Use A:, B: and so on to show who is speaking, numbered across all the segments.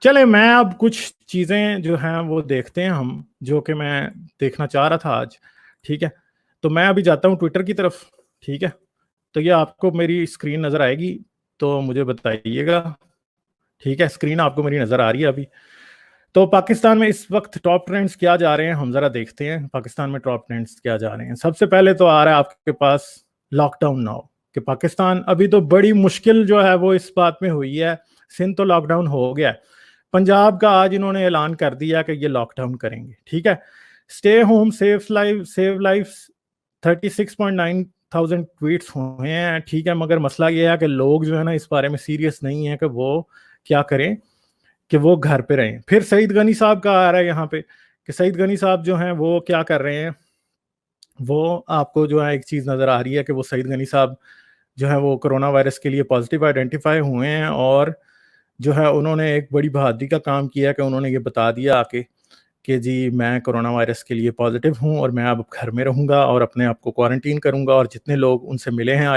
A: چلے میں اب کچھ چیزیں جو ہیں وہ دیکھتے ہیں ہم، جو کہ میں دیکھنا چاہ رہا تھا آج. ٹھیک ہے، تو میں ابھی جاتا ہوں ٹویٹر کی طرف. ٹھیک ہے، تو یہ آپ کو میری اسکرین نظر آئے گی تو مجھے بتائیے گا. ٹھیک ہے، اسکرین آپ کو میری نظر آ رہی ہے ابھی؟ تو پاکستان میں اس وقت ٹاپ ٹرینڈز کیا جا رہے ہیں ہم ذرا دیکھتے ہیں. پاکستان میں ٹاپ ٹرینڈز کیا جا رہے ہیں. سب سے پہلے تو آ رہا ہے آپ کے پاس لاک ڈاؤن ناؤ، کہ پاکستان ابھی تو بڑی مشکل جو ہے وہ اس بات میں ہوئی ہے. سندھ تو لاک ڈاؤن ہو گیا ہے، پنجاب کا آج انہوں نے اعلان کر دیا کہ یہ لاک ڈاؤن کریں گے. ٹھیک ہے، stay home save life 36.9 tweets ہوئے ہیں. ٹھیک ہے، مگر مسئلہ یہ ہے کہ لوگ جو ہے نا اس بارے میں سیریس نہیں ہے کہ وہ کیا کریں، کہ وہ گھر پہ رہیں. پھر سعید غنی صاحب کا آ رہا ہے یہاں پہ کہ سعید غنی صاحب جو ہیں وہ کیا کر رہے ہیں. وہ آپ کو جو ہے ایک چیز نظر آ رہی ہے کہ وہ سعید غنی صاحب جو ہے وہ کرونا وائرس کے لیے پازیٹیو آئیڈینٹیفائی ہوئے ہیں، اور جو ہے انہوں نے ایک بڑی بہادری کا کام کیا کہ انہوں نے یہ بتا دیا آ کے کہ جی میں کرونا وائرس کے لیے پازیٹیو ہوں اور میں اب گھر میں رہوں گا اور اپنے آپ کو کوارنٹین کروں گا، اور جتنے لوگ ان سے ملے ہیں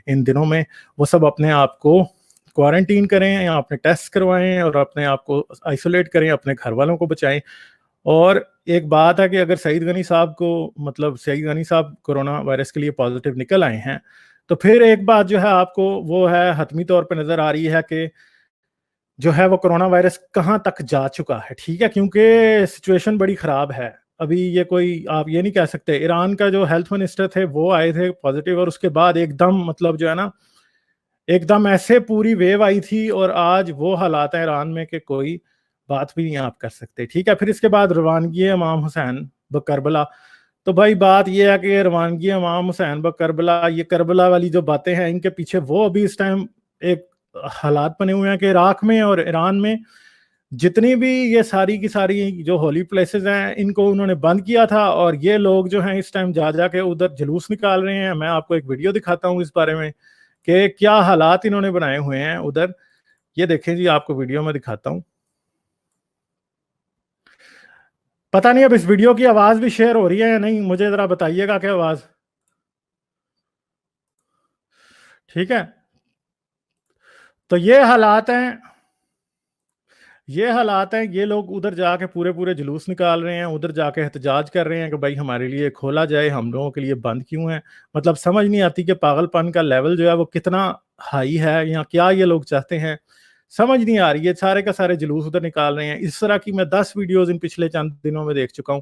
A: ان دنوں میں وہ سب اپنے آپ کو کوارنٹین کریں یا اپنے ٹیسٹ کروائیں اور اپنے آپ کو آئسولیٹ کریں، اپنے گھر والوں کو بچائیں. اور ایک بات ہے کہ اگر سعید غنی صاحب کو سعید غنی صاحب کرونا وائرس کے لیے پازیٹیو نکل آئے ہیں تو پھر ایک بات جو ہے آپ کو وہ ہے حتمی طور پہ نظر آ رہی ہے کہ جو ہے وہ کرونا وائرس کہاں تک جا چکا ہے. ٹھیک ہے، کیونکہ سچویشن بڑی خراب ہے. ابھی یہ کوئی آپ یہ نہیں کہہ سکتے. ایران کا جو ہیلتھ منسٹر تھے وہ آئے تھے پازیٹیو، اور اس کے بعد ایک دم جو ہے نا ایک دم ایسے پوری ویو آئی تھی، اور آج وہ حالات ہیں ایران میں کہ کوئی بات بھی نہیں آپ کر سکتے. ٹھیک ہے، پھر اس کے بعد روانگی امام حسین بکربلا. تو بھائی بات یہ ہے کہ روانگی امام حسین بکربلا، یہ کربلا والی جو باتیں ہیں ان کے پیچھے وہ ابھی اس ٹائم ایک حالات بنے ہوئے ہیں کہ عراق میں اور ایران میں جتنی بھی یہ ساری کی ساری جو ہولی پلیسز ہیں ان کو انہوں نے بند کیا تھا، اور یہ لوگ جو ہیں اس ٹائم جا کے ادھر جلوس نکال رہے ہیں. میں آپ کو ایک ویڈیو دکھاتا ہوں اس بارے میں کہ کیا حالات انہوں نے بنائے ہوئے ہیں ادھر. یہ دیکھیں جی، آپ کو ویڈیو میں دکھاتا ہوں. پتہ نہیں اب اس ویڈیو کی آواز بھی شیئر ہو رہی ہے یا نہیں، مجھے ذرا بتائیے گا کہ آواز ٹھیک ہے. تو یہ حالات ہیں، یہ لوگ ادھر جا کے پورے جلوس نکال رہے ہیں، ادھر جا کے احتجاج کر رہے ہیں کہ بھائی ہمارے لیے کھولا جائے، ہم لوگوں کے لیے بند کیوں ہے. مطلب سمجھ نہیں آتی کہ پاگل پن کا لیول جو ہے وہ کتنا ہائی ہے، یا کیا یہ لوگ چاہتے ہیں سمجھ نہیں آ رہی ہے. سارے کا سارے جلوس ادھر نکال رہے ہیں. اس طرح کی میں 10 ویڈیوز ان پچھلے چند دنوں میں دیکھ چکا ہوں.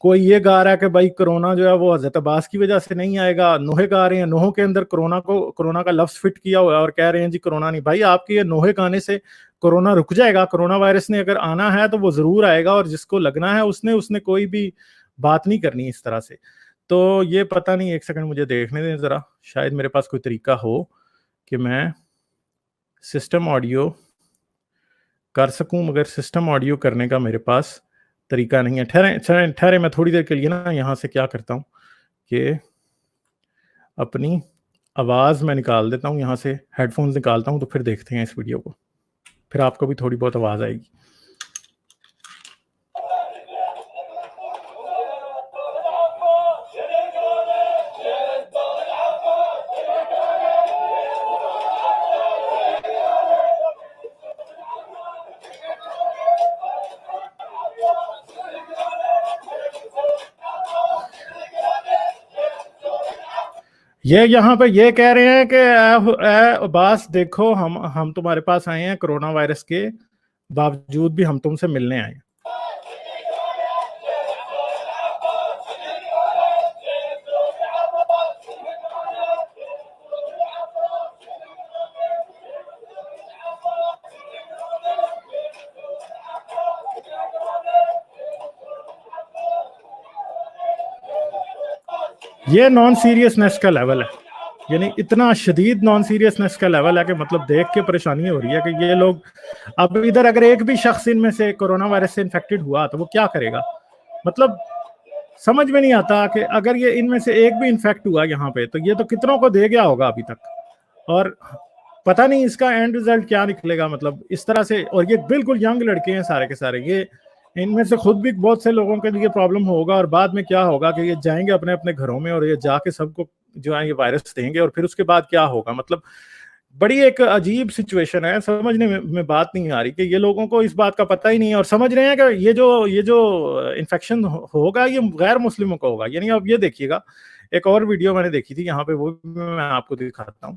A: کوئی یہ گا رہا ہے کہ بھائی کرونا جو ہے وہ حضرت عباس کی وجہ سے نہیں آئے گا. نوحے گا رہے ہیں، نوحوں کے اندر کرونا کا لفظ فٹ کیا ہوا ہے اور کہہ رہے ہیں جی کرونا نہیں. بھائی آپ کے یہ نوحے گانے سے کرونا رک جائے گا؟ کرونا وائرس نے اگر آنا ہے تو وہ ضرور آئے گا، اور جس کو لگنا ہے اس نے کوئی بھی بات نہیں کرنی اس طرح سے. تو یہ پتہ نہیں، ایک سیکنڈ مجھے دیکھنے دیں ذرا، شاید میرے پاس کوئی طریقہ ہو کہ میں سسٹم آڈیو کر سکوں، مگر سسٹم آڈیو کرنے کا میرے پاس طریقہ نہیں ہے. ٹھہرے میں تھوڑی دیر کے لیے نا یہاں سے کیا کرتا ہوں کہ اپنی آواز میں نکال دیتا ہوں، یہاں سے ہیڈ فونز نکالتا ہوں، تو پھر دیکھتے ہیں اس ویڈیو کو، پھر آپ کو بھی تھوڑی بہت آواز آئے گی. یہ یہاں پہ یہ کہہ رہے ہیں کہ اے عباس دیکھو، ہم تمہارے پاس آئے ہیں کرونا وائرس کے باوجود بھی ہم تم سے ملنے آئے ہیں. یہ نان سیریسنس کا لیول ہے، یعنی اتنا شدید نان سیریسنس کا لیول ہے کہ مطلب دیکھ کے پریشانی ہو رہی ہے کہ یہ لوگ اب ادھر اگر ایک بھی شخص ان میں سے کرونا وائرس سے انفیکٹڈ ہوا تو وہ کیا کرے گا. مطلب سمجھ میں نہیں آتا کہ اگر یہ ان میں سے ایک بھی انفیکٹ ہوا یہاں پہ تو یہ تو کتنوں کو دے گیا ہوگا ابھی تک، اور پتہ نہیں اس کا اینڈ ریزلٹ کیا نکلے گا. مطلب اس طرح سے، اور یہ بالکل ینگ لڑکے ہیں سارے کے سارے، یہ ان میں سے خود بھی بہت سے لوگوں کے لیے پرابلم ہوگا، اور بعد میں کیا ہوگا کہ یہ جائیں گے اپنے گھروں میں اور یہ جا کے سب کو جو ہے یہ وائرس دیں گے، اور پھر اس کے بعد کیا ہوگا. مطلب بڑی ایک عجیب سچویشن ہے, سمجھنے میں بات نہیں آ رہی کہ یہ لوگوں کو اس بات کا پتہ ہی نہیں ہے, اور سمجھ رہے ہیں کہ یہ جو انفیکشن ہوگا یہ غیر مسلموں کو ہوگا. یعنی اب یہ دیکھیے گا, ایک اور ویڈیو میں نے دیکھی تھی یہاں پہ, وہ میں آپ کو دکھاتا ہوں.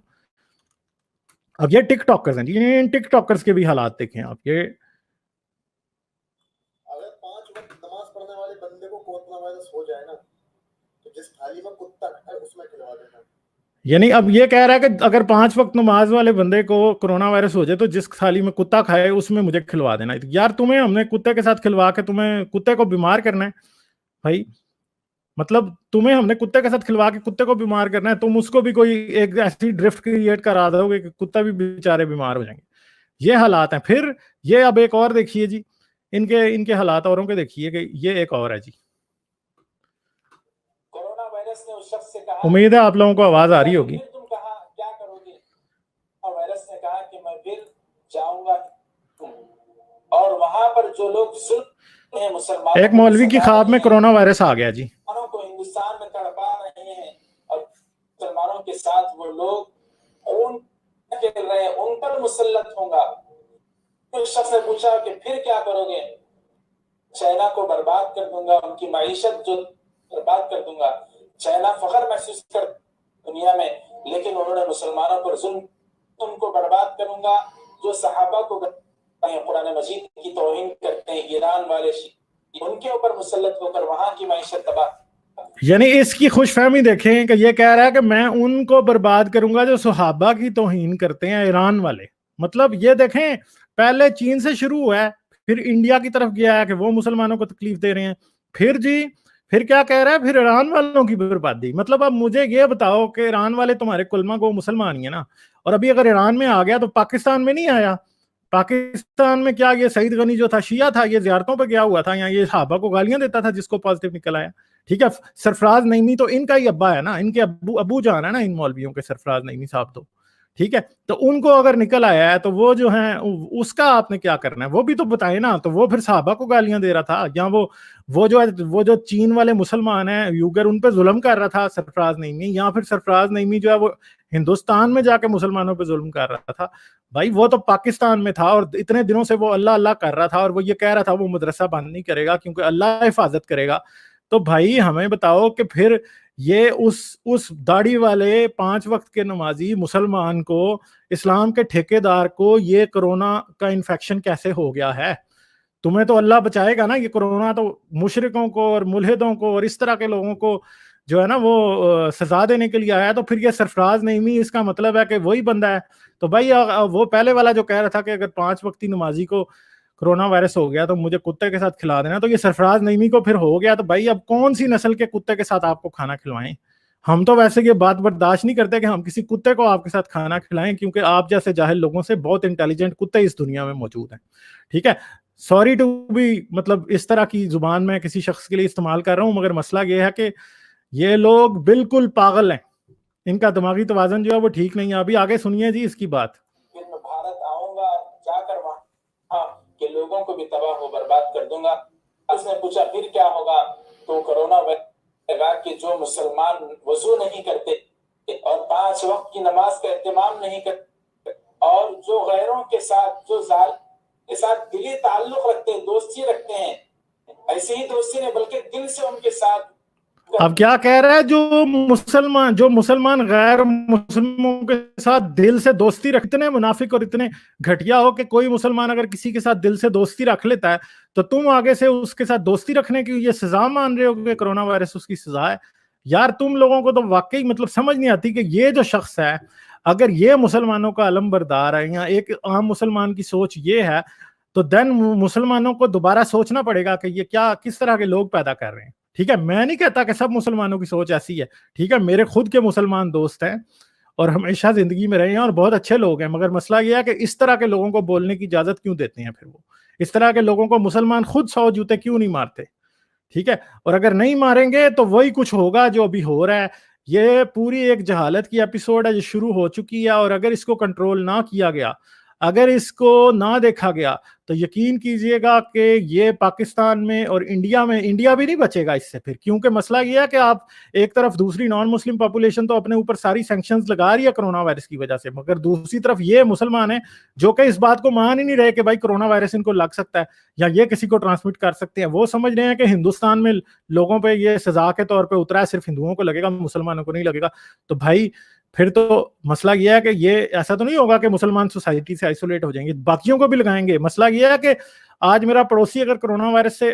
A: اب یہ ٹک ٹاکرز ہیں, ان ٹک ٹاکرز کے بھی حالات دیکھیں آپ. یہ
B: اگر 5 وقت نماز پڑھنے والے بندے کو کورونا وائرس ہو جائے نا تو جس تھالی میں کتا ہے اس میں کھلوا دینا.
A: یعنی اب یہ کہہ رہا ہے کہ اگر 5 وقت نماز والے بندے کو کرونا وائرس ہو جائے تو جس تھالی میں کتا کھائے اس میں مجھے کھلوا دینا. یار تمہیں ہم نے کتے کے ساتھ کھلوا کے تمہیں کتے کو بیمار کرنا ہے بھائی. مطلب تمہیں ہم نے کتے کے ساتھ کھلوا کے کتے کو بیمار کرنا ہے, تم اس کو بھی کوئی ایک ایسی ڈرفٹ کریٹ کرا دو گے کہ کتا بھی بیچارے بیمار ہو جائیں گے. یہ حالات ہیں. پھر یہ اب ایک اور دیکھیے جی, ان کے حالات اوروں کے دیکھیے کہ یہ ایک اور ہے جی.
C: کورونا وائرس نے اس شخص سے کہا,
A: امید ہے آپ لوگوں کو آواز آ رہی ہوگی.
C: تم کہا کیا کرو گے؟ وائرس نے کہا کہ میں پھر جاؤں گا, اور وہاں پر جو لوگ ظلم ہیں مسلمانوں,
A: ایک مولوی کی خواب میں کرونا وائرس آ گیا جی.
C: کو ہندوستان میں تڑپا رہے ہیں, اور مسلمانوں کے ساتھ وہ لوگ خون کھیل رہے ہیں, ان پر مسلط ہوں گا. اس شخص نے پوچھا کہ پھر کیا کرو گے؟ چائنا کو برباد کر دوں گا, ان کی معیشت جو برباد کر دوں گا. چائنا فخر محسوس کر دنیا میں, لیکن انہوں نے مسلمانوں پر ظلم, ان کو برباد کروں گا جو صحابہ کو قرآن مجید کی توہین کرتے ہیں, ایران والے ان کے اوپر مسلط ہو کر وہاں کی معیشت تباہ.
A: یعنی اس کی خوش فہمی دیکھیں کہ یہ کہہ رہا ہے کہ میں ان کو برباد کروں گا جو صحابہ کی توہین کرتے ہیں, ایران والے. مطلب یہ دیکھیں, پہلے چین سے شروع ہوا ہے, پھر انڈیا کی طرف گیا ہے کہ وہ مسلمانوں کو تکلیف دے رہے ہیں, پھر کیا کہہ رہا ہے, پھر ایران والوں کی بربادی. مطلب اب مجھے یہ بتاؤ کہ ایران والے تمہارے کلمہ کو مسلمان ہی ہے نا, اور ابھی اگر ایران میں آ گیا تو پاکستان میں نہیں آیا. پاکستان میں کیا یہ سعید غنی جو تھا شیعہ تھا, یہ زیارتوں پہ گیا ہوا تھا, یا یہ صحابہ کو گالیاں دیتا تھا جس کو پازیٹیو نکل آیا. ٹھیک ہے, سرفراز نعیمی تو ان کا ہی ابا ہے نا, ان کے ابو جان ہے نا ان مولویوں کے, سرفراز نعیمی صاحب. تو ٹھیک ہے, تو ان کو اگر نکل آیا ہے تو وہ جو ہیں اس کا آپ نے کیا کرنا ہے, وہ بھی تو بتائیں نا. تو وہ پھر صحابہ کو گالیاں دے رہا تھا, یا وہ جو چین والے مسلمان ہیں یوگر, ان پہ ظلم کر رہا تھا سرفراز نعیمی, یا پھر سرفراز نعیمی جو ہے وہ ہندوستان میں جا کے مسلمانوں پہ ظلم کر رہا تھا. بھائی وہ تو پاکستان میں تھا, اور اتنے دنوں سے وہ اللہ اللہ کر رہا تھا, اور وہ یہ کہہ رہا تھا وہ مدرسہ بند نہیں کرے گا کیونکہ اللہ حفاظت کرے گا. تو بھائی ہمیں بتاؤ کہ پھر یہ اس داڑھی والے 5 وقت کے نمازی مسلمان کو, اسلام کے ٹھیکیدار کو یہ کرونا کا انفیکشن کیسے ہو گیا ہے؟ تمہیں تو اللہ بچائے گا نا. یہ کرونا تو مشرکوں کو اور ملحدوں کو اور اس طرح کے لوگوں کو جو ہے نا وہ سزا دینے کے لیے آیا. تو پھر یہ سرفراز نعیمی, اس کا مطلب ہے کہ وہی بندہ ہے. تو بھائی وہ پہلے والا جو کہہ رہا تھا کہ اگر 5 وقتی نمازی کو کرونا وائرس ہو گیا تو مجھے کتے کے ساتھ کھلا دینا, تو یہ سرفراز نعیمی کو پھر ہو گیا. تو بھائی اب کون سی نسل کے کتے کے ساتھ آپ کو کھانا کھلوائیں؟ ہم تو ویسے یہ بات برداشت نہیں کرتے کہ ہم کسی کتے کو آپ کے ساتھ کھانا کھلائیں, کیونکہ آپ جیسے جاہل لوگوں سے بہت انٹیلیجنٹ کتے اس دنیا میں موجود ہیں. ٹھیک ہے, سوری ٹو بھی مطلب اس طرح کی زبان میں کسی شخص کے لیے استعمال کر رہا ہوں, مگر مسئلہ یہ ہے کہ یہ لوگ بالکل پاگل ہیں, ان کا دماغی توازن جو ہے وہ ٹھیک نہیں ہے. ابھی آگے سنیے جی اس کی بات.
C: پھر میں بھارت آؤں گا, جا کر وہاں کے لوگوں کو بھی تباہ و برباد کر دوں گا. اس نے پوچھا پھر کیا ہوگا؟ تو کرونا لگا کہ جو مسلمان وضو نہیں کرتے اور 5 وقت کی نماز کا اہتمام نہیں کرتے, اور جو غیروں کے ساتھ, جو ظالم کے ساتھ دلی تعلق رکھتے ہیں, دوستی رکھتے ہیں, ایسے ہی دوستی نہیں بلکہ دل سے ان کے ساتھ.
A: اب کیا کہہ رہا ہے, جو مسلمان غیر مسلموں کے ساتھ دل سے دوستی رکھتے, اتنے منافق اور اتنے گھٹیا ہو کہ کوئی مسلمان اگر کسی کے ساتھ دل سے دوستی رکھ لیتا ہے تو تم آگے سے اس کے ساتھ دوستی رکھنے کی یہ سزا مان رہے ہو کہ کرونا وائرس اس کی سزا ہے. یار تم لوگوں کو تو واقعی مطلب سمجھ نہیں آتی کہ یہ جو شخص ہے اگر یہ مسلمانوں کا علم بردار ہے, یا ایک عام مسلمان کی سوچ یہ ہے, تو دین مسلمانوں کو دوبارہ سوچنا پڑے گا کہ یہ کس طرح کے لوگ پیدا کر رہے ہیں. ٹھیک ہے, میں نہیں کہتا کہ سب مسلمانوں کی سوچ ایسی ہے. ٹھیک ہے, میرے خود کے مسلمان دوست ہیں اور ہمیشہ زندگی میں رہے ہیں اور بہت اچھے لوگ ہیں, مگر مسئلہ یہ ہے کہ اس طرح کے لوگوں کو بولنے کی اجازت کیوں دیتے ہیں؟ پھر وہ اس طرح کے لوگوں کو مسلمان خود 100 جوتے کیوں نہیں مارتے؟ ٹھیک ہے, اور اگر نہیں ماریں گے تو وہی کچھ ہوگا جو ابھی ہو رہا ہے. یہ پوری ایک جہالت کی ایپیسوڈ ہے جو شروع ہو چکی ہے, اور اگر اس کو کنٹرول نہ کیا گیا, اگر اس کو نہ دیکھا گیا تو یقین کیجئے گا کہ یہ پاکستان میں اور انڈیا میں، انڈیا بھی نہیں بچے گا اس سے پھر، کیونکہ مسئلہ یہ ہے کہ آپ ایک طرف دوسری نان مسلم پاپولیشن تو اپنے اوپر ساری سینکشنز لگا رہی ہے کرونا وائرس کی وجہ سے، مگر دوسری طرف یہ مسلمان ہیں جو کہ اس بات کو مان ہی نہیں رہے کہ بھائی کرونا وائرس ان کو لگ سکتا ہے یا یہ کسی کو ٹرانسمٹ کر سکتے ہیں. وہ سمجھ رہے ہیں کہ ہندوستان میں لوگوں پہ یہ سزا کے طور پہ اترا ہے، صرف ہندوؤں کو لگے گا، مسلمانوں کو نہیں لگے گا. تو بھائی پھر تو مسئلہ یہ ہے کہ یہ ایسا تو نہیں ہوگا کہ مسلمان سوسائٹی سے آئسولیٹ ہو جائیں گے، باقیوں کو بھی لگائیں گے. مسئلہ یہ ہے کہ آج میرا پڑوسی اگر کرونا وائرس سے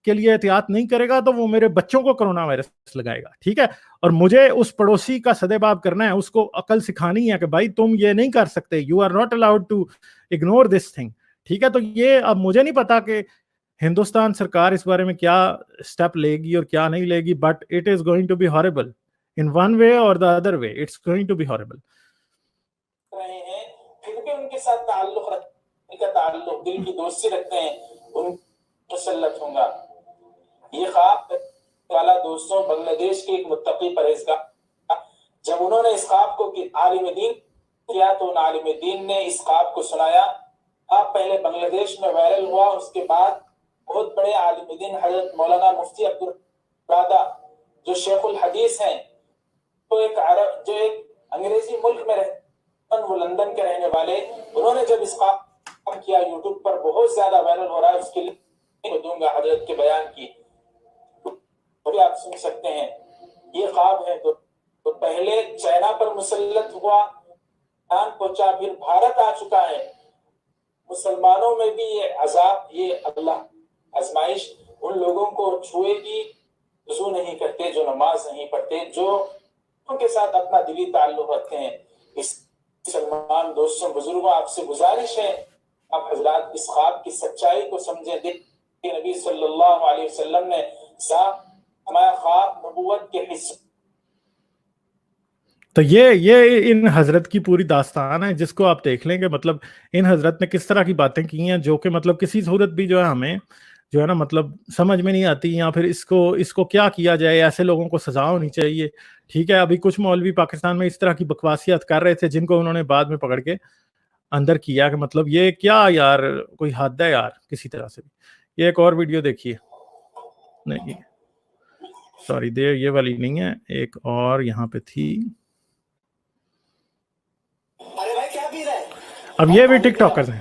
A: کے لیے احتیاط نہیں کرے گا تو وہ میرے بچوں کو کرونا وائرس لگائے گا. ٹھیک ہے، اور مجھے اس پڑوسی کا سدباب کرنا ہے، اس کو عقل سکھانی ہے کہ بھائی تم یہ نہیں کر سکتے، you are not allowed to ignore this thing. ٹھیک ہے، تو یہ اب مجھے نہیں پتا کہ ہندوستان سرکار اس بارے میں کیا سٹیپ لے گی اور کیا نہیں لے گی، but it is going to be horrible in one way or the other way. It's going to be horrible.
C: رہے ہیں پھر بھی ان کے ساتھ تعلق رکھنے کا تعلق، دل کی دوستی رکھتے ہیں، ان مسلط ہوں گا. یہ خواب والا دوستوں بنگلہ دیش کے ایک متقی پرہیزگار، جب انہوں نے اس خواب کو عالم دین کیا تو ان عالم دین نے اس خواب کو سنایا. خواب پہلے بنگلہ دیش میں وائرل ہوا، اس کے بعد بہت بڑے عالم دین حضرت مولانا مفتی عبدالرادہ جو شیخ الحدیث ہیں، جو ایک انگریزی ملک میں رہتے، وہ لندن کے رہنے والے، انہوں نے جب اس خواب کیا، یوٹیوب پر بہت زیادہ وائرل ہو رہا ہے، اس کے لیے دوں گا حضرت کے بیان کی، وہ بھی آپ سن سکتے ہیں. یہ خواب ہے تو پہلے چائنا پر مسلط ہوا، جان پہنچا، پھر بھارت آ چکا ہے. مسلمانوں میں بھی یہ عذاب، یہ اللہ آزمائش ان لوگوں کو چھوئے گی وضو نہیں کرتے، جو نماز نہیں پڑھتے، جو ان کے ساتھ اپنا دلی تعلق رکھتے ہیں. اس مسلمان دوستوں بزرگوں، آپ سے گزارش ہے آپ حضرات اس خواب کی سچائی کو سمجھیں. دیکھیں نبی صلی اللہ علیہ وسلم نے صاف ہمارا خواب نبوت کے حصے.
A: تو یہ ان حضرت کی پوری داستان ہے جس کو آپ دیکھ لیں کہ مطلب ان حضرت نے کس طرح کی باتیں کی ہیں جو کہ مطلب کسی صورت بھی جو ہے ہمیں جو ہے نا مطلب سمجھ میں نہیں آتی، یا پھر اس کو کیا کیا جائے. ایسے لوگوں کو سزا ہونی چاہیے. ٹھیک ہے، ابھی کچھ مولوی پاکستان میں اس طرح کی بکواسیات کر رہے تھے جن کو انہوں نے بعد میں پکڑ کے اندر کیا کہ مطلب یہ کیا یار، کوئی حد ہے یار کسی طرح سے بھی. یہ ایک اور ویڈیو دیکھیے، نہیں سوری یہ والی نہیں ہے، ایک اور یہاں پہ تھی. اب یہ بھی ٹک ٹاکرز ہیں.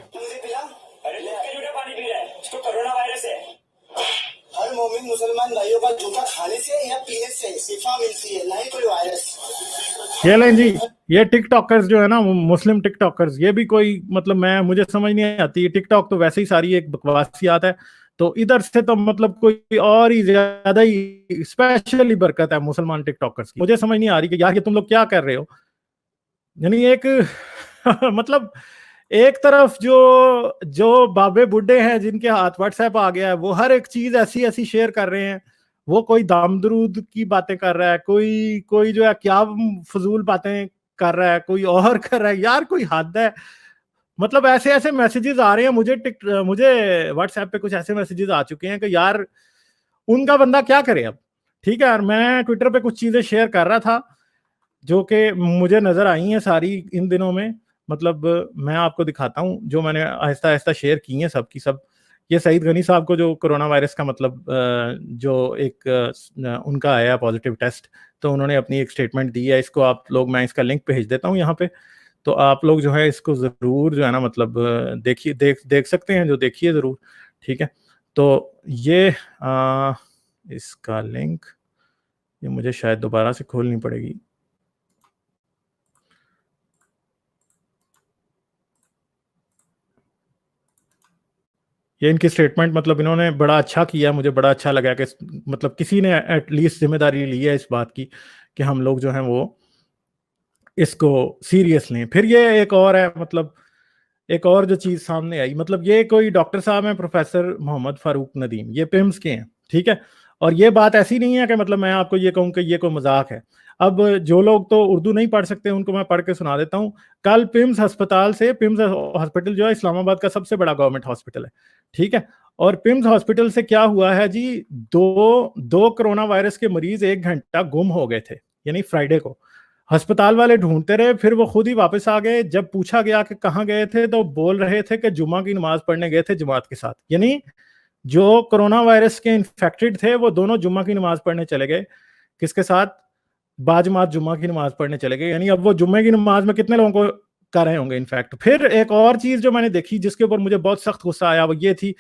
B: ہر مومن مسلمان بھائیوں کا جوتا کھانے سے یا پینے سے شفا ملتی ہے، نہ ہی کوئی وائرس.
A: یہ لیں جی، یہ ٹک ٹاکرز جو ہے نا مسلم ٹک ٹاکرز، یہ بھی کوئی مطلب مجھے سمجھ نہیں آتی. ٹک ٹاک تو ویسے ہی ساری ایک بکواسیات ہے، تو ادھر سے تو مطلب کوئی اور ہی زیادہ ہی اسپیشلی برکت ہے مسلمان ٹک ٹاکرز کی. مجھے سمجھ نہیں آ رہی کہ یار یہ تم لوگ کیا کر رہے ہو. یعنی ایک مطلب ایک طرف جو بابے بڈھے ہیں جن کے ہاتھ واٹس ایپ آ گیا ہے، وہ ہر ایک چیز ایسی شیئر کر رہے ہیں. وہ کوئی دام درود کی باتیں کر رہا ہے، کوئی جو ہے کیا فضول باتیں کر رہا ہے، کوئی اور کر رہا ہے. یار کوئی حد ہے. مطلب ایسے میسیجز آ رہے ہیں مجھے واٹس ایپ پہ کچھ ایسے میسیجز آ چکے ہیں کہ یار ان کا بندہ کیا کرے اب. ٹھیک ہے، اور میں ٹویٹر پہ کچھ چیزیں شیئر کر رہا تھا جو کہ مجھے نظر آئی ہیں ساری ان دنوں میں. مطلب میں آپ کو دکھاتا ہوں جو میں نے آہستہ آہستہ شیئر کی ہیں سب کی سب. یہ سعید غنی صاحب کو جو کرونا وائرس کا مطلب جو ایک ان کا آیا پازیٹیو ٹیسٹ، تو انہوں نے اپنی ایک سٹیٹمنٹ دی ہے. اس کو آپ لوگ، میں اس کا لنک بھیج دیتا ہوں یہاں پہ، تو آپ لوگ جو ہے اس کو ضرور جو ہے نا مطلب دیکھیے، دیکھ سکتے ہیں جو دیکھیے ضرور. ٹھیک ہے، تو یہ اس کا لنک یہ مجھے شاید دوبارہ سے کھولنی پڑے گی. یہ ان کی سٹیٹمنٹ مطلب انہوں نے بڑا اچھا کیا، مجھے بڑا اچھا لگا کہ مطلب کسی نے ایٹ لیسٹ ذمہ داری لی ہے اس بات کی کہ ہم لوگ جو ہیں وہ اس کو سیریس لیں. پھر یہ ایک اور ہے، مطلب ایک اور جو چیز سامنے آئی، مطلب یہ کوئی ڈاکٹر صاحب ہیں پروفیسر محمد فاروق ندیم، یہ پیمز کے ہیں. ٹھیک ہے، اور یہ بات ایسی نہیں ہے کہ مطلب میں آپ کو یہ کہوں کہ یہ کوئی مذاق ہے. اب جو لوگ تو اردو نہیں پڑھ سکتے ان کو میں پڑھ کے سنا دیتا ہوں. کل پیمز ہسپتال سے، پیمز ہاسپٹل جو ہے اسلام آباد کا سب سے بڑا گورنمنٹ ہاسپٹل ہے. ٹھیک ہے، اور پیمز ہاسپٹل سے کیا ہوا ہے جی، دو کرونا وائرس کے مریض 1 گھنٹہ گم ہو گئے تھے، یعنی فرائیڈے کو. ہسپتال والے ڈھونڈتے رہے, پھر وہ خود ہی واپس آ گئے. جب پوچھا گیا کہ کہاں گئے تھے تو بول رہے تھے کہ جمعہ کی نماز پڑھنے گئے تھے جماعت کے ساتھ. یعنی جو کرونا وائرس کے انفیکٹڈ تھے وہ دونوں جمعہ کی نماز پڑھنے چلے گئے. کس کے ساتھ؟ باجماعت جمعہ کی نماز پڑھنے چلے گئے. یعنی اب وہ جمعے کی نماز میں کتنے لوگوں کو کر رہے ہوں گے انفیکٹ. پھر ایک اور چیز جو میں نے دیکھی جس کے اوپر مجھے بہت سخت غصہ آیا وہ یہ تھی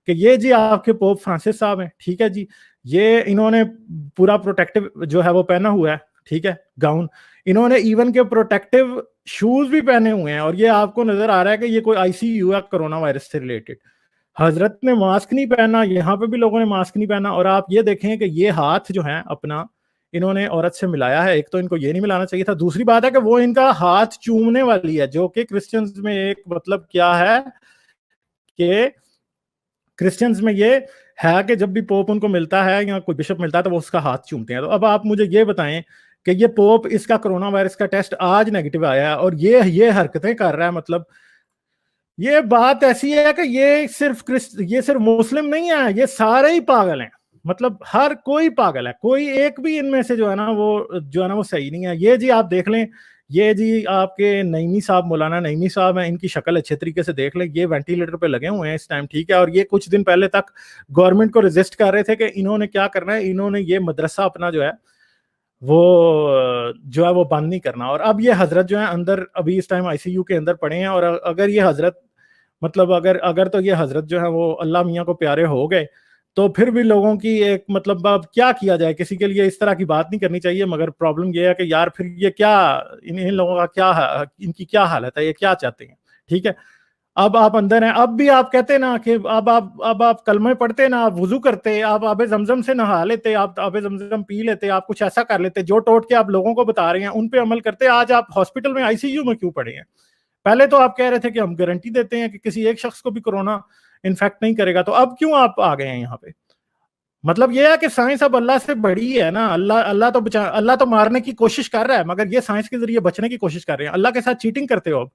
A: کہ یہ جی آپ کے پوپ فرانسس صاحب ہیں, ٹھیک ہے جی, یہ انہوں نے پورا پروٹیکٹیو جو ہے وہ پہنا ہوا ہے, ٹھیک ہے, گاؤن. انہوں نے ایون کے پروٹیکٹیو شوز بھی پہنے ہوئے ہیں, اور یہ آپ کو نظر آ رہا ہے کہ یہ کوئی آئی سی یو ہے کرونا وائرس سے ریلیٹڈ. حضرت نے ماسک نہیں پہنا, یہاں پہ بھی لوگوں نے ماسک نہیں پہنا. اور آپ یہ دیکھیں کہ یہ ہاتھ جو ہے اپنا انہوں نے عورت سے ملایا ہے. ایک تو ان کو یہ نہیں ملانا چاہیے تھا, دوسری بات ہے کہ وہ ان کا ہاتھ چومنے والی ہے, جو کہ کرسچنز میں ایک مطلب کیا ہے کہ کرسچنز میں یہ ہے کہ جب بھی پوپ ان کو ملتا ہے یا کوئی بشپ ملتا ہے تو وہ اس کا ہاتھ چومتے ہیں. تو اب آپ مجھے یہ بتائیں کہ یہ پوپ اس کا کرونا وائرس کا ٹیسٹ آج نیگیٹو آیا ہے اور یہ حرکتیں کر رہا ہے. مطلب یہ بات ایسی ہے کہ یہ صرف مسلم نہیں ہے, یہ سارے ہی پاگل ہیں. مطلب ہر کوئی پاگل ہے, کوئی ایک بھی ان میں سے جو ہے نا وہ صحیح نہیں ہے. یہ جی آپ دیکھ لیں, یہ جی آپ کے نعیمی صاحب, مولانا نعیمی صاحب ہیں, ان کی شکل اچھے طریقے سے دیکھ لیں, یہ وینٹیلیٹر پہ لگے ہوئے ہیں اس ٹائم, ٹھیک ہے. اور یہ کچھ دن پہلے تک گورنمنٹ کو ریزسٹ کر رہے تھے کہ انہوں نے کیا کرنا ہے, انہوں نے یہ مدرسہ اپنا جو ہے وہ بند نہیں کرنا. اور اب یہ حضرت جو ہے اندر ابھی اس ٹائم آئی سی یو کے اندر پڑے ہیں. اور اگر یہ حضرت مطلب اگر تو یہ حضرت جو ہے وہ اللہ میاں کو پیارے ہو گئے تو پھر بھی لوگوں کی ایک مطلب اب کیا کیا جائے, کسی کے لیے اس طرح کی بات نہیں کرنی چاہیے. مگر پرابلم یہ ہے کہ یار پھر یہ کیا ان لوگوں کا کیا, ان کی کیا حالت ہے, یہ کیا چاہتے ہیں, ٹھیک ہے. اب آپ اندر ہیں, اب بھی آپ کہتے نا کہ اب آپ کلمے پڑھتے نا, آپ وضو کرتے, آپ آب زمزم سے نہا لیتے, آپ آب زمزم پی لیتے, آپ کچھ ایسا کر لیتے, جو ٹوٹ کے آپ لوگوں کو بتا رہے ہیں ان پہ عمل کرتے. آج آپ ہاسپٹل میں آئی سی یو میں کیوں پڑے ہیں؟ پہلے تو آپ کہہ رہے تھے کہ ہم گارنٹی دیتے ہیں کہ کسی ایک شخص کو بھی کرونا انفیکٹ نہیں کرے گا, تو اب کیوں آپ آ گئے ہیں یہاں پہ؟ مطلب یہ ہے کہ سائنس اب اللہ سے بڑی ہے نا. اللہ تو مارنے کی کوشش کر رہا ہے, مگر یہ سائنس کے ذریعے بچنے کی کوشش کر رہے ہیں. اللہ کے ساتھ چیٹنگ کرتے ہو اب.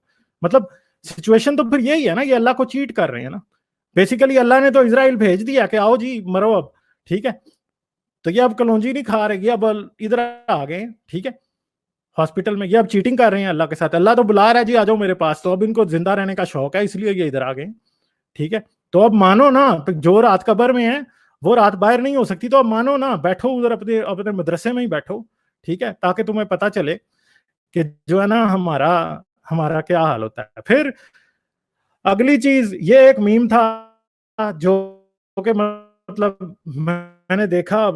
A: مطلب سچویشن تو پھر یہی ہے نا, یہ اللہ کو چیٹ کر رہے ہیں نا. بیسیکلی اللہ نے تو اسرائیل بھیج دیا کہ آؤ جی مرو اب, ٹھیک ہے. تو یہ اب کلونجی نہیں کھا رہے, یہ اب ادھر آ گئے, ٹھیک ہے, ہاسپٹل میں. یہ اب چیٹنگ کر رہے ہیں اللہ کے ساتھ. اللہ تو بلا رہا ہے جی آ جاؤ میرے پاس, تو اب ان کو زندہ رہنے کا شوق ہے, اس لیے یہ ادھر آ گئے, ٹھیک ہے. تو اب مانو نا, جو رات قبر میں ہے وہ رات باہر نہیں ہو سکتی, تو اب مانو نا, بیٹھو ادھر اپنے مدرسے میں ہی بیٹھو, ٹھیک ہے, تاکہ تمہیں پتا چلے کہ جو ہے نا ہمارا کیا حال ہوتا ہے. پھر اگلی چیز, یہ ایک میم تھا جو کہ مطلب میں نے دیکھا,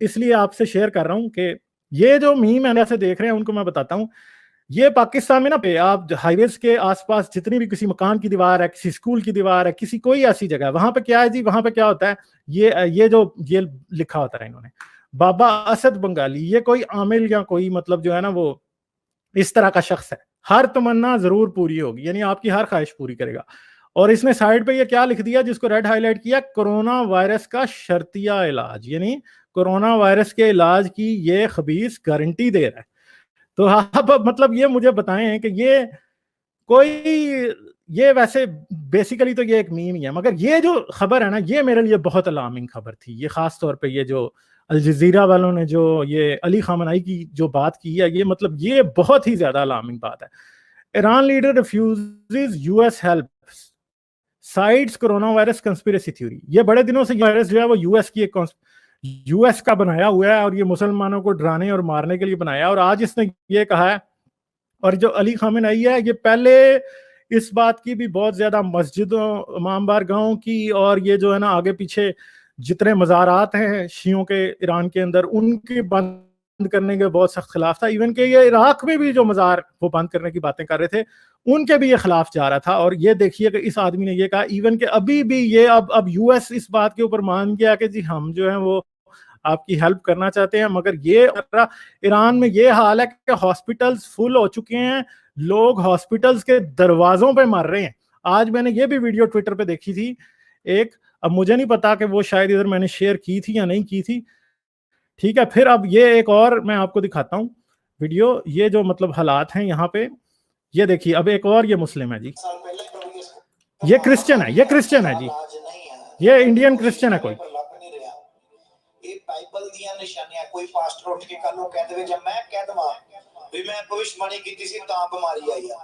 A: اس لیے آپ سے شیئر کر رہا ہوں کہ یہ جو میم ہے سے دیکھ رہے ہیں ان کو میں بتاتا ہوں. یہ پاکستان میں نا پہ آپ ہائی ویز کے آس پاس جتنی بھی کسی مکان کی دیوار ہے, کسی اسکول کی دیوار ہے, کسی کوئی ایسی جگہ ہے, وہاں پہ کیا ہے جی, وہاں پہ کیا ہوتا ہے, یہ لکھا ہوتا ہے انہوں نے, بابا اسد بنگالی. یہ کوئی عامل یا کوئی مطلب جو ہے نا وہ اس طرح کا شخص ہے, ہر تمنا ضرور پوری ہوگی, یعنی آپ کی ہر خواہش پوری کرے گا. اور اس نے سائڈ پہ یہ کیا لکھ دیا جس کو ریڈ ہائی لائٹ کیا, کرونا وائرس کا شرطیہ علاج, یعنی کرونا وائرس کے علاج کی یہ خبیث گارنٹی دے رہا ہے. تو آپ مطلب یہ مجھے بتائیں کہ یہ ویسے بیسیکلی تو یہ ایک میم ہی ہے, مگر یہ جو خبر ہے نا یہ میرے لیے بہت الارمنگ خبر تھی. یہ خاص طور پہ یہ جو الجزیرہ والوں نے جو یہ علی خامنائی کی جو بات کی ہے, یہ مطلب یہ بہت ہی زیادہ الارمنگ بات ہے. Iran leader refuses U S help cites coronavirus conspiracy theory. یہ بڑے دنوں سے یہ وائرس جو ہے وہ یو ایس کا بنایا ہوا ہے, اور یہ مسلمانوں کو ڈرانے اور مارنے کے لیے بنایا. اور آج اس نے یہ کہا ہے, اور جو علی خامنائی ہے یہ پہلے اس بات کی بھی بہت زیادہ مسجدوں, امام بارگاہوں کی, اور یہ جو ہے نا آگے پیچھے جتنے مزارات ہیں شیعوں کے ایران کے اندر, ان کے بند کرنے کے بہت سخت خلاف تھا. ایون کہ یہ عراق میں بھی جو مزار وہ بند کرنے کی باتیں کر رہے تھے ان کے بھی یہ خلاف جا رہا تھا. اور یہ دیکھیے کہ اس آدمی نے یہ کہا, ایون کہ ابھی بھی یہ اب یو ایس اس بات کے اوپر مان گیا کہ جی ہم جو ہیں وہ آپ کی ہیلپ کرنا چاہتے ہیں. مگر یہ ایران میں یہ حال ہے کہ ہاسپٹلز فل ہو چکے ہیں, لوگ ہاسپٹلز کے دروازوں پہ مر رہے ہیں. آج میں نے یہ بھی ویڈیو ٹویٹر پہ دیکھی تھی ایک, اب مجھے نہیں پتا کہ وہ شاید ادھر میں نے شیئر کی تھی یا نہیں کی تھی, ٹھیک ہے. پھر اب یہ ایک اور میں آپ کو دکھاتا ہوں ویڈیو, یہ جو مطلب حالات ہیں یہاں پہ, یہ دیکھیے. اب ایک اور یہ مسلم ہے جی, یہ کرسچن ہے, جی, یہ انڈین کرسچن ہے کوئی.
D: یہ بائبل دیا نشانیاں, کوئی پاسٹر اٹھ کے کل کہہ دے جب میں کہہ دواں ਵੀ ਮੈਂ ਭਵਿਸ਼ਬਾਣੀ ਕੀਤੀ ਸੀ ਤਾਂ ਬਿਮਾਰੀ ਆਈ ਆ,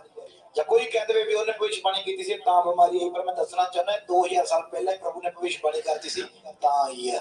D: ਜਾਂ ਕੋਈ ਕਹਿੰਦੇ ਵੀ ਉਹਨੇ ਭਵਿਸ਼ਬਾਣੀ ਕੀਤੀ ਸੀ ਤਾਂ ਬਿਮਾਰੀ ਆਈ, ਪਰ ਮੈਂ ਦੱਸਣਾ ਚਾਹੁੰਦਾ 2000 ਸਾਲ ਪਹਿਲਾਂ ਹੀ ਪ੍ਰਭੂ ਨੇ ਭਵਿਸ਼ਬਾਣੀ ਕਰਤੀ ਸੀ ਤਾਂ ਆਈ ਹੈ।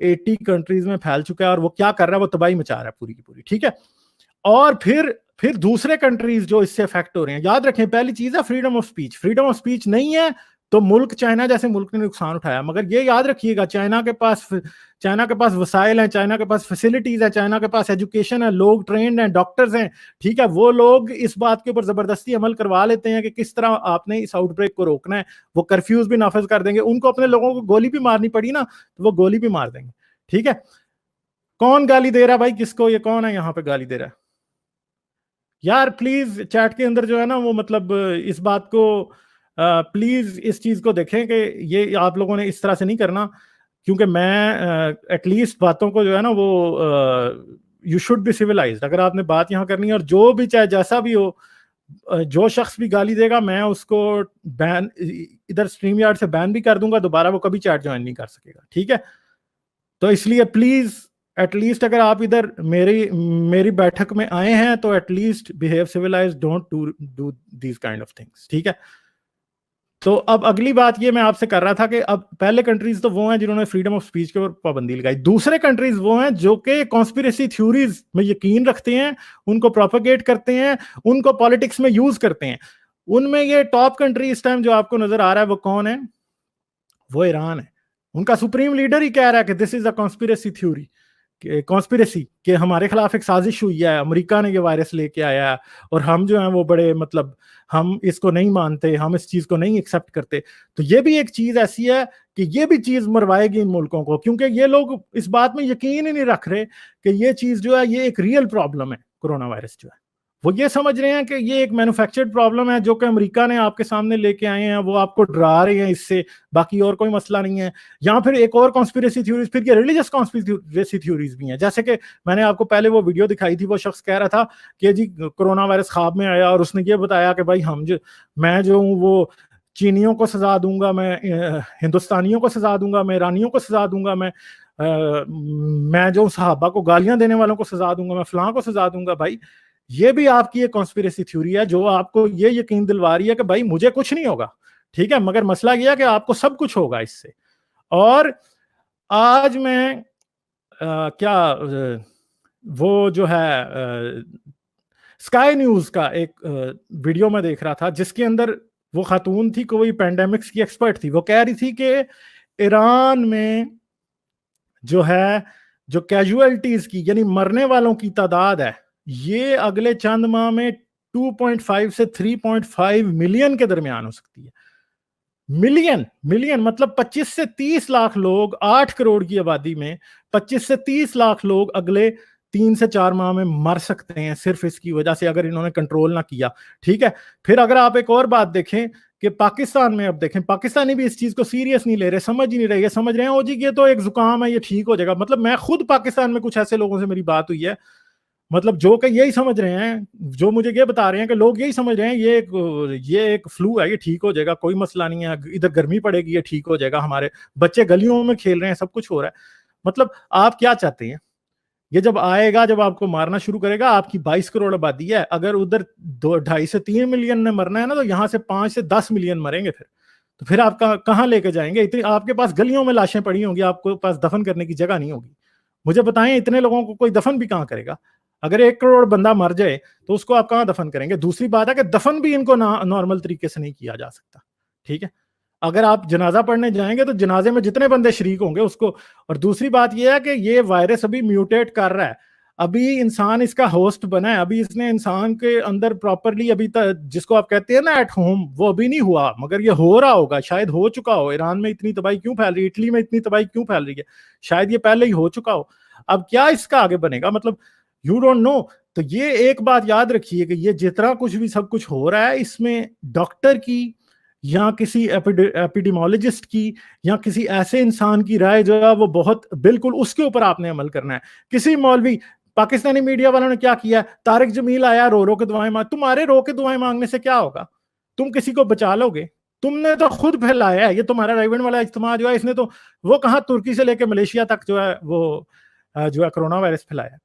A: 80 کنٹریز میں پھیل چکا ہے اور وہ کیا کر رہا ہے, وہ تباہی مچا رہا ہے پوری کی پوری, ٹھیک ہے. اور پھر دوسرے کنٹریز جو اس سے افیکٹ ہو رہے ہیں, یاد رکھیں پہلی چیز ہے freedom of speech. Freedom of speech نہیں ہے تو ملک چائنا جیسے ملک نے نقصان اٹھایا, مگر یہ یاد رکھیے گا چائنا کے پاس وسائل ہیں, چائنا کے پاس فیسلٹیز ہیں, چائنا کے پاس ایجوکیشن ہے, لوگ ٹرینڈ ہیں, ڈاکٹرز ہیں, ٹھیک ہے. وہ لوگ اس بات کے اوپر زبردستی عمل کروا لیتے ہیں کہ کس طرح آپ نے اس آؤٹ بریک کو روکنا ہے, وہ کرفیوز بھی نافذ کر دیں گے. ان کو اپنے لوگوں کو گولی بھی مارنی پڑی نا تو وہ گولی بھی مار دیں گے, ٹھیک ہے. کون گالی دے رہا ہے بھائی کس کو, یہ کون ہے یہاں پہ گالی دے رہا ہے یار؟ پلیز چیٹ کے اندر جو ہے نا وہ مطلب اس بات کو پلیز اس چیز کو دیکھیں کہ یہ آپ لوگوں نے اس طرح سے نہیں کرنا, کیونکہ میں ایٹ لیسٹ باتوں کو جو ہے نا وہ یو شوڈ بی سیولائزڈ. اگر آپ نے بات یہاں کرنی ہے اور جو بھی چاہے جیسا بھی ہو, جو شخص بھی گالی دے گا میں اس کو بین ادھر اسٹریم یارڈ سے بین بھی کر دوں گا, دوبارہ وہ کبھی چیٹ جوائن نہیں کر سکے گا, ٹھیک ہے. تو اس لیے پلیز ایٹ لیسٹ اگر آپ ادھر میری بیٹھک میں آئے ہیں تو at least behave civilised, don't do these kind of things, ٹھیک ہے. تو اب اگلی بات یہ میں آپ سے کر رہا تھا کہ اب پہلے کنٹریز تو وہ ہیں جنہوں نے فریڈم آف سپیچ کے اوپر پابندی لگائی, دوسرے کنٹریز وہ ہیں جو کہ کانسپیریسی تھیوریز میں یقین رکھتے ہیں, ان کو پروپیگیٹ کرتے ہیں, ان کو پالیٹکس میں یوز کرتے ہیں. ان میں یہ ٹاپ کنٹری اس ٹائم جو آپ کو نظر آ رہا ہے وہ کون ہے؟ وہ ایران ہے. ان کا سپریم لیڈر ہی کہہ رہا ہے کہ دس از اے کانسپیریسی تھیوری, کانسپیریسی کہ ہمارے خلاف ایک سازش ہوئی ہے, امریکہ نے یہ وائرس لے کے آیا اور ہم جو ہیں وہ بڑے مطلب ہم اس کو نہیں مانتے, ہم اس چیز کو نہیں ایکسیپٹ کرتے. تو یہ بھی ایک چیز ایسی ہے کہ یہ بھی چیز مروائے گی ان ملکوں کو, کیونکہ یہ لوگ اس بات میں یقین ہی نہیں رکھ رہے کہ یہ چیز جو ہے یہ ایک ریئل پرابلم ہے. کرونا وائرس جو ہے وہ یہ سمجھ رہے ہیں کہ یہ ایک مینوفیکچرڈ پرابلم ہے جو کہ امریکہ نے آپ کے سامنے لے کے آئے ہیں, وہ آپ کو ڈرا رہے ہیں اس سے, باقی اور کوئی مسئلہ نہیں ہے. یا پھر ایک اور کانسپیریسی تھیوریز, پھر یہ ریلیجس کانسپیریسی تھیوریز بھی ہیں, جیسے کہ میں نے آپ کو پہلے وہ ویڈیو دکھائی تھی, وہ شخص کہہ رہا تھا کہ جی کرونا وائرس خواب میں آیا اور اس نے یہ بتایا کہ بھائی میں جو ہوں وہ چینیوں کو سزا دوں گا, میں ہندوستانیوں کو سزا دوں گا, میں ایرانیوں کو سزا دوں گا, میں جو صحابہ کو گالیاں دینے والوں کو سزا دوں گا, میں فلاں کو سزا دوں گا. بھائی یہ بھی آپ کی ایک کانسپیریسی تھیوری ہے جو آپ کو یہ یقین دلوا رہی ہے کہ بھائی مجھے کچھ نہیں ہوگا, ٹھیک ہے, مگر مسئلہ یہ ہے کہ آپ کو سب کچھ ہوگا اس سے. اور آج میں وہ جو ہے اسکائی نیوز کا ایک ویڈیو میں دیکھ رہا تھا جس کے اندر وہ خاتون تھی, کوئی پینڈیمکس کی ایکسپرٹ تھی, وہ کہہ رہی تھی کہ ایران میں جو ہے جو کیجویلٹیز کی یعنی مرنے والوں کی تعداد ہے یہ اگلے چند ماہ میں 2.5 سے 3.5 ملین کے درمیان ہو سکتی ہے. ملین مطلب 25 سے 30 لاکھ لوگ 8 کروڑ کی آبادی میں 25 سے 30 لاکھ لوگ اگلے 3 سے 4 ماہ میں مر سکتے ہیں صرف اس کی وجہ سے, اگر انہوں نے کنٹرول نہ کیا, ٹھیک ہے. پھر اگر آپ ایک اور بات دیکھیں کہ پاکستان میں, اب دیکھیں پاکستانی بھی اس چیز کو سیریس نہیں لے رہے, سمجھ ہی نہیں رہے, یہ سمجھ رہے ہیں او جی یہ تو ایک زکام ہے یہ ٹھیک ہو جائے گا. مطلب میں خود پاکستان میں کچھ ایسے لوگوں سے میری بات ہوئی ہے, مطلب جو کہ یہی سمجھ رہے ہیں, جو مجھے یہ بتا رہے ہیں کہ لوگ یہی سمجھ رہے ہیں یہ ایک فلو ہے, یہ ٹھیک ہو جائے گا, کوئی مسئلہ نہیں ہے, ادھر گرمی پڑے گی یہ ٹھیک ہو جائے گا, ہمارے بچے گلیوں میں کھیل رہے ہیں, سب کچھ ہو رہا ہے. مطلب آپ کیا چاہتے ہیں؟ یہ جب آئے گا, جب آپ کو مارنا شروع کرے گا, آپ کی 22 کروڑ آبادی ہے, اگر ادھر 2.5 سے 3 ملین نے مرنا ہے نا تو یہاں سے 5 سے 10 ملین مریں گے. پھر آپ کہاں لے کے جائیں گے؟ آپ کے پاس گلیوں میں لاشیں پڑی ہوں گی, آپ کے پاس دفن کرنے کی جگہ نہیں ہوگی. مجھے بتائیں اتنے لوگوں کو کوئی دفن بھی کہاں کرے گا؟ اگر 1 کروڑ بندہ مر جائے تو اس کو آپ کہاں دفن کریں گے؟ دوسری بات ہے کہ دفن بھی ان کو نارمل طریقے سے نہیں کیا جا سکتا, ٹھیک ہے. اگر آپ جنازہ پڑھنے جائیں گے تو جنازے میں جتنے بندے شریک ہوں گے اس کو, اور دوسری بات یہ ہے کہ یہ وائرس ابھی میوٹیٹ کر رہا ہے, ابھی انسان اس کا ہوسٹ بنا ہے, ابھی اس نے انسان کے اندر پراپرلی ابھی جس کو آپ کہتے ہیں نا ایٹ ہوم, وہ ابھی نہیں ہوا, مگر یہ ہو رہا ہوگا, شاید ہو چکا ہو. ایران میں اتنی تباہی کیوں پھیل رہی ہے, اٹلی میں اتنی تباہی کیوں پھیل رہی ہے, شاید یہ پہلے ہی ہو چکا ہو. اب کیا اس کا آگے بنے گا, مطلب یو ڈونٹ نو. تو یہ ایک بات یاد رکھیے کہ یہ جتنا کچھ بھی سب کچھ ہو رہا ہے اس میں ڈاکٹر کی یا کسی ایپیڈیمولوجسٹ کی یا کسی ایسے انسان کی رائے جو ہے وہ بہت بالکل اس کے اوپر آپ نے عمل کرنا ہے. کسی مولوی, پاکستانی میڈیا والوں نے کیا کیا, طارق جمیل آیا رو کے دعائیں مانگ, تمہارے رو کے دعائیں مانگنے سے کیا ہوگا؟ تم کسی کو بچا لو گے؟ تم نے تو خود پھیلایا ہے. یہ تمہارا رائیونڈ والا اجتماع جو ہے اس نے تو وہ کہاں ترکی سے لے کے ملیشیا تک جو ہے وہ جو ہے کرونا وائرس پھیلایا.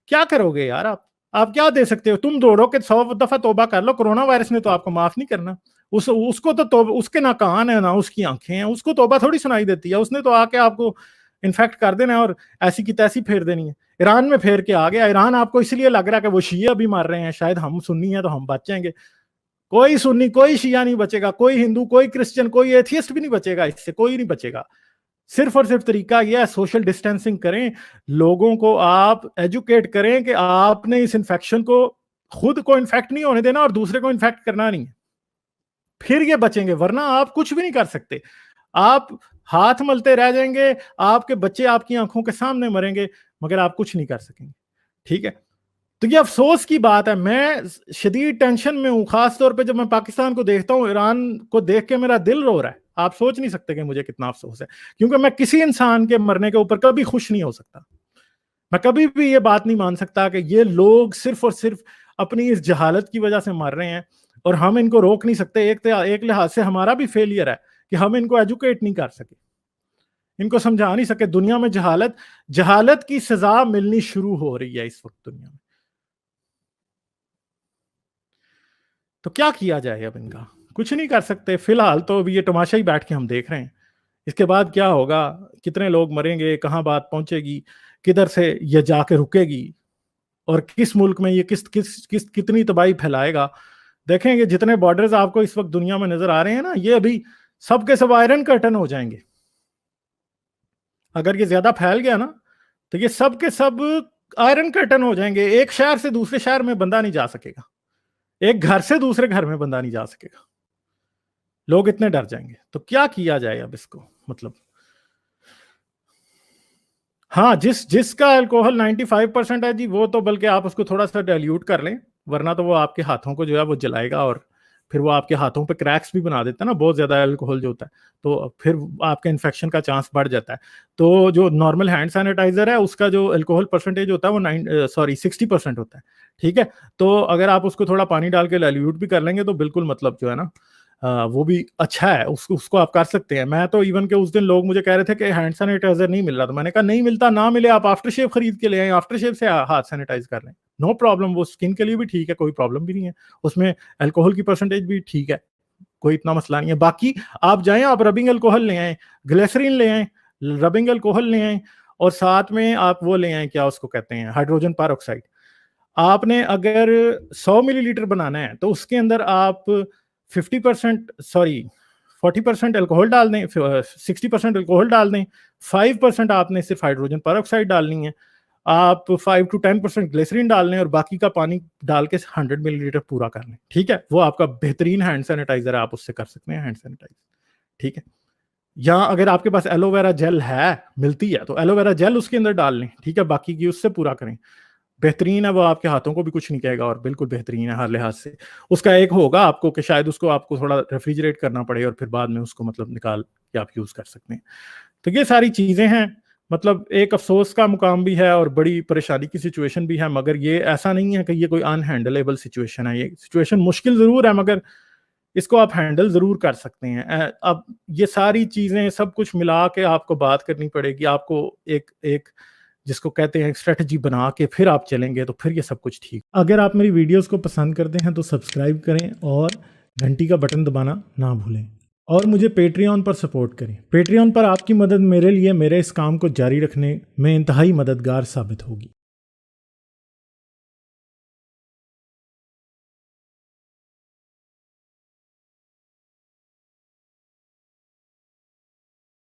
A: کیا کرو گے یار آپ کیا دے سکتے ہو؟ تم دوڑو کہ 100 دفعہ توبہ کر لو, کرونا وائرس نے تو آپ کو معاف نہیں کرنا. اس کو تو اس کے نہ کان ہے نہ اس کی آنکھیں ہیں, اس کو توبہ تھوڑی سنائی دیتی ہے. اس نے تو آ کے آپ کو انفیکٹ کر دینا اور ایسی کی تیسی پھیر دینی ہے. ایران میں پھیر کے آ گیا. ایران آپ کو اس لیے لگ رہا ہے کہ وہ شیعہ بھی مار رہے ہیں, شاید ہم سنی ہیں تو ہم بچ جائیں گے. کوئی سنی, کوئی شیعہ نہیں بچے گا, کوئی ہندو, کوئی کرسچن, کوئی ایتھیسٹ بھی نہیں بچے گا, اس سے کوئی نہیں بچے گا. صرف اور صرف طریقہ یہ ہے سوشل ڈسٹینسنگ کریں, لوگوں کو آپ ایجوکیٹ کریں کہ آپ نے اس انفیکشن کو خود کو انفیکٹ نہیں ہونے دینا اور دوسرے کو انفیکٹ کرنا نہیں ہے, پھر یہ بچیں گے. ورنہ آپ کچھ بھی نہیں کر سکتے, آپ ہاتھ ملتے رہ جائیں گے, آپ کے بچے آپ کی آنکھوں کے سامنے مریں گے, مگر آپ کچھ نہیں کر سکیں گے. ٹھیک ہے, تو یہ افسوس کی بات ہے. میں شدید ٹینشن میں ہوں, خاص طور پہ جب میں پاکستان کو دیکھتا ہوں, ایران کو دیکھ کے میرا دل رو رہا ہے. آپ سوچ نہیں سکتے کہ مجھے کتنا افسوس ہے, کیونکہ میں کسی انسان کے مرنے کے اوپر کبھی خوش نہیں ہو سکتا. میں کبھی بھی یہ بات نہیں مان سکتا کہ یہ لوگ صرف اور صرف اپنی اس جہالت کی وجہ سے مر رہے ہیں اور ہم ان کو روک نہیں سکتے. ایک لحاظ سے ہمارا بھی فیلئر ہے کہ ہم ان کو ایجوکیٹ نہیں کر سکے, ان کو سمجھا نہیں سکے. دنیا میں جہالت کی سزا ملنی شروع ہو رہی ہے اس وقت دنیا میں. تو کیا کیا جائے اب ان کا؟ کچھ نہیں کر سکتے فی الحال. تو اب یہ تماشا ہی بیٹھ کے ہم دیکھ رہے ہیں. اس کے بعد کیا ہوگا, کتنے لوگ مریں گے, کہاں بات پہنچے گی, کدھر سے یہ جا کے رکے گی, اور کس ملک میں یہ کتنی تباہی پھیلائے گا. دیکھیں گے جتنے بارڈرز آپ کو اس وقت دنیا میں نظر آ رہے ہیں نا, یہ ابھی سب کے سب آئرن کرٹن ہو جائیں گے. اگر یہ زیادہ پھیل گیا نا تو یہ سب کے سب آئرن کرٹن ہو جائیں گے. ایک شہر سے دوسرے شہر میں بندہ نہیں جا سکے گا, ایک گھر سے دوسرے گھر میں بندہ نہیں جا سکے گا. لوگ اتنے ڈر جائیں گے. تو کیا کیا جائے اب اس کو؟ مطلب ہاں, جس کا الکوہل 95% ہے جی, وہ تو بلکہ آپ اس کو تھوڑا سا ڈیلیوٹ کر لیں, ورنہ تو وہ آپ کے ہاتھوں کو جو ہے وہ جلائے گا, اور پھر وہ آپ کے ہاتھوں پہ کریکس بھی بنا دیتا ہے نا, بہت زیادہ الکوہل جو ہوتا ہے, تو پھر آپ کے انفیکشن کا چانس بڑھ جاتا ہے. تو جو نارمل ہینڈ سینیٹائزر ہے اس کا جو الکوہل پرسنٹیج ہوتا ہے وہ 60% ہوتا ہے. ٹھیک ہے, تو اگر آپ اس کو تھوڑا پانی ڈال کے ڈیلیوٹ بھی کر لیں گے تو بالکل مطلب جو ہے نا وہ بھی اچھا ہے, اس کو آپ کر سکتے ہیں. میں تو ایون کہ اس دن لوگ مجھے کہہ رہے تھے کہ ہینڈ سینیٹائزر نہیں مل رہا, تو میں نے کہا نہیں ملتا, نہ ملے آپ آفٹر شیو خرید کے لے آئیں, آفٹر شیو سے ہاتھ سینیٹائز کر لیں, نو پرابلم. وہ اسکن کے لیے بھی ٹھیک ہے, کوئی پرابلم بھی نہیں ہے, اس میں الکوہل کی پرسنٹیج بھی ٹھیک ہے, کوئی اتنا مسئلہ نہیں ہے. باقی آپ جائیں, آپ ربنگ الکوہل لے آئیں, گلیسرین لے آئیں, ربنگ الکوہل لے آئیں, اور ساتھ میں آپ وہ لے آئیں, کیا اس کو کہتے ہیں, ہائیڈروجن پیروکسائڈ. آپ نے اگر 100 ملی لیٹر بنانا ہے تو اس کے اندر آپ 40% الکوہل ڈال دیں, 60% الکوہل ڈال دیں, 5% آپ نے صرف ہائیڈروجن پیروکسائڈ ڈالنی ہے, آپ 5 to 10% گلیسرین ڈال لیں, اور باقی کا پانی ڈال کے 100 ملی لیٹر پورا کر لیں. ٹھیک ہے, وہ آپ کا بہترین ہینڈ سینیٹائزر ہے, آپ اس سے کر سکتے ہیں ہینڈ سینیٹائز. ٹھیک ہے, یا اگر آپ کے پاس ایلو ویرا جیل ہے, ملتی ہے, تو ایلو ویرا جیل اس کے اندر ڈال لیں. ٹھیک ہے, باقی کی اس سے پورا کریں, بہترین ہے. وہ آپ کے ہاتھوں کو بھی کچھ نہیں کہے گا, اور بالکل بہترین ہے ہر لحاظ سے. اس کا ایک ہوگا آپ کو کہ شاید اس کو آپ کو تھوڑا ریفریجریٹ کرنا پڑے, اور پھر بعد میں اس کو مطلب نکال کے آپ یوز کر سکتے ہیں. تو یہ ساری چیزیں ہیں. مطلب ایک افسوس کا مقام بھی ہے اور بڑی پریشانی کی سچویشن بھی ہے, مگر یہ ایسا نہیں ہے کہ یہ کوئی ان ہینڈلیبل سچویشن ہے. یہ سچویشن مشکل ضرور ہے, مگر اس کو آپ ہینڈل ضرور کر سکتے ہیں. اب یہ ساری چیزیں سب کچھ ملا کے آپ کو بات کرنی پڑے گی, آپ کو ایک جس کو کہتے ہیں اسٹریٹجی بنا کے پھر آپ چلیں گے, تو پھر یہ سب کچھ ٹھیک. اگر آپ میری ویڈیوز کو پسند کرتے ہیں تو سبسکرائب کریں اور گھنٹی کا بٹن دبانا نہ بھولیں, اور مجھے پیٹریون پر سپورٹ کریں. پیٹریون پر آپ کی مدد میرے لیے میرے اس کام کو جاری رکھنے میں انتہائی مددگار ثابت ہوگی.